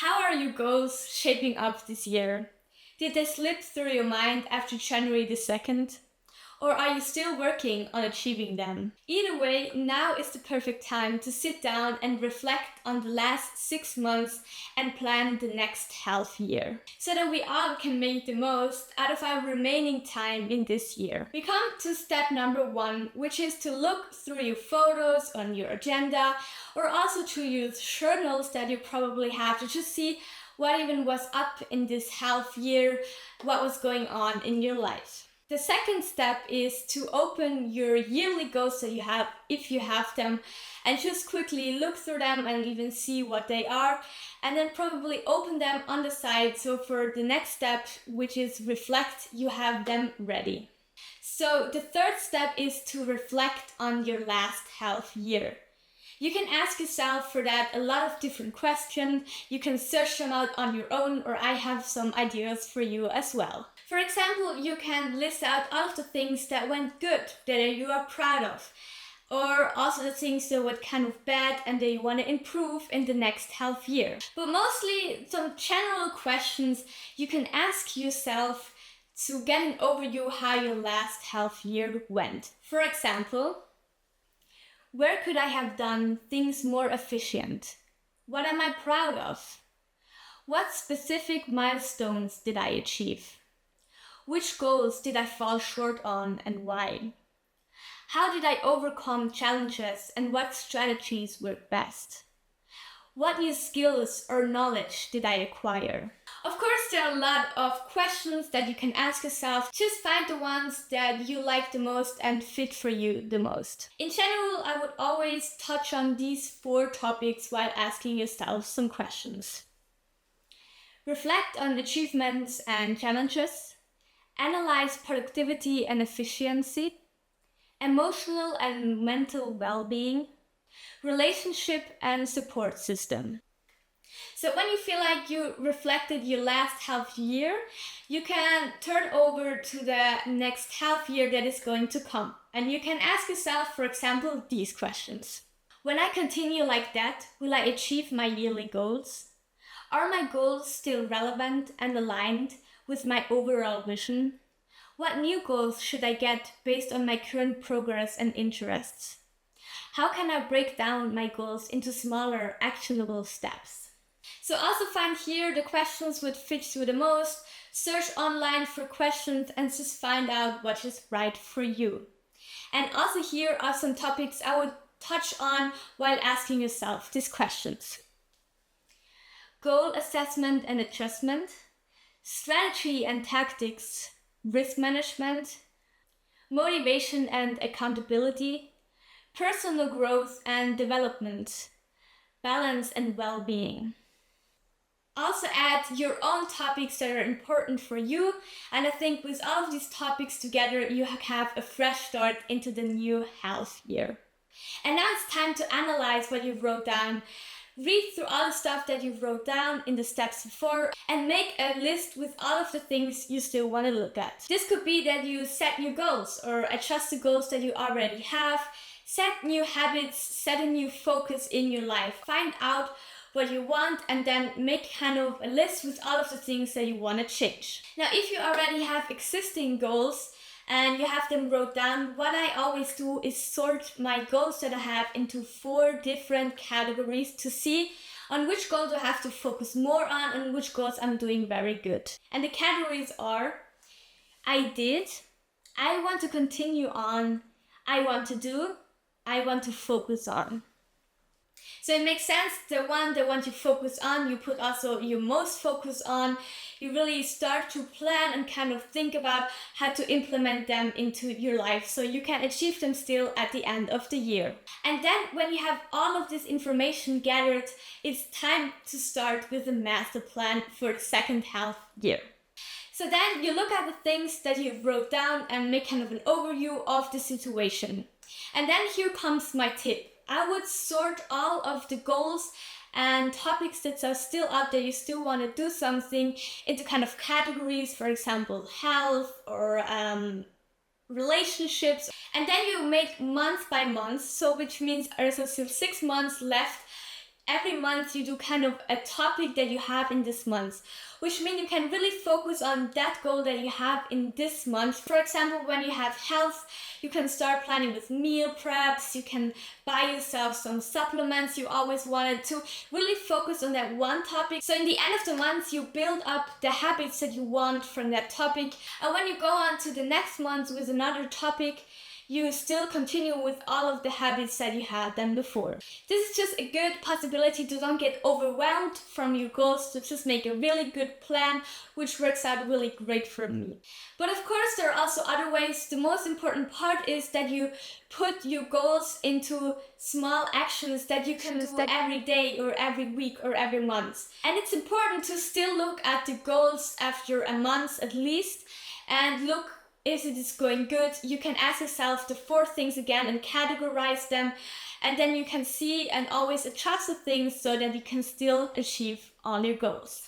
How are your goals shaping up this year? Did they slip through your mind after January the 2nd? Or are you still working on achieving them? Either way, now is the perfect time to sit down and reflect on the last 6 months and plan the next half year, so that we all can make the most out of our remaining time in this year. We come to step number 1, which is to look through your photos on your agenda, or also to use journals that you probably have to just see what even was up in this half year, what was going on in your life. The second step is to open your yearly goals that you have, if you have them, and just quickly look through them and even see what they are, and then probably open them on the side, so for the next step, which is reflect, you have them ready. So the third step is to reflect on your last half year. You can ask yourself for that a lot of different questions. You can search them out on your own, or I have some ideas for you as well. For example, you can list out all of the things that went good, that you are proud of, or also the things that were kind of bad and that you want to improve in the next half year. But mostly some general questions you can ask yourself to get an overview how your last half year went. For example, where could I have done things more efficient? What am I proud of? What specific milestones did I achieve? Which goals did I fall short on and why? How did I overcome challenges and what strategies worked best? What new skills or knowledge did I acquire? Of course, there are a lot of questions that you can ask yourself. Just find the ones that you like the most and fit for you the most. In general, I would always touch on these 4 topics while asking yourself some questions. Reflect on achievements and challenges. Analyze productivity and efficiency. Emotional and mental well-being. Relationship and support system. So when you feel like you reflected your last half year, you can turn over to the next half year that is going to come. And you can ask yourself, for example, these questions. When I continue like that, will I achieve my yearly goals? Are my goals still relevant and aligned with my overall vision? What new goals should I get based on my current progress and interests? How can I break down my goals into smaller, actionable steps? So also find here the questions which fit you the most. Search online for questions and just find out what is right for you. And also here are some topics I would touch on while asking yourself these questions. Goal assessment and adjustment, strategy and tactics, risk management, motivation and accountability, personal growth and development, balance and well-being. Also add your own topics that are important for you, and I think with all of these topics together you have a fresh start into the new half year. And now it's time to analyze what you wrote down. Read through all the stuff that you wrote down in the steps before and make a list with all of the things you still want to look at. This could be that you set new goals or adjust the goals that you already have, set new habits, set a new focus in your life. Find out what you want and then make kind of a list with all of the things that you want to change. Now, if you already have existing goals and you have them wrote down, what I always do is sort my goals that I have into 4 different categories to see on which goals I have to focus more on and which goals I'm doing very good. And the categories are: I did, I want to continue on, I want to do, I want to focus on. So it makes sense, the one that want to focus on, you put also your most focus on. You really start to plan and kind of think about how to implement them into your life so you can achieve them still at the end of the year. And then when you have all of this information gathered, it's time to start with a master plan for the second half year. So then you look at the things that you wrote down and make kind of an overview of the situation. And then here comes my tip. I would sort all of the goals and topics that are still out there, you still want to do something, into kind of categories, for example, health or relationships. And then you make month by month, so which means there's still 6 months left every month you do kind of a topic that you have in this month, which means you can really focus on that goal that you have in this month. For example, when you have health, you can start planning with meal preps, you can buy yourself some supplements you always wanted to. Really focus on that one topic. So in the end of the month, you build up the habits that you want from that topic. And when you go on to the next month with another topic, you still continue with all of the habits that you had done before. This is just a good possibility to don't get overwhelmed from your goals, to just make a really good plan, which works out really great for me. But of course, there are also other ways. The most important part is that you put your goals into small actions that you can do every day or every week or every month. And it's important to still look at the goals after a month at least and look if it is going good. You can ask yourself the 4 things again and categorize them, and then you can see and always adjust the things so that you can still achieve all your goals.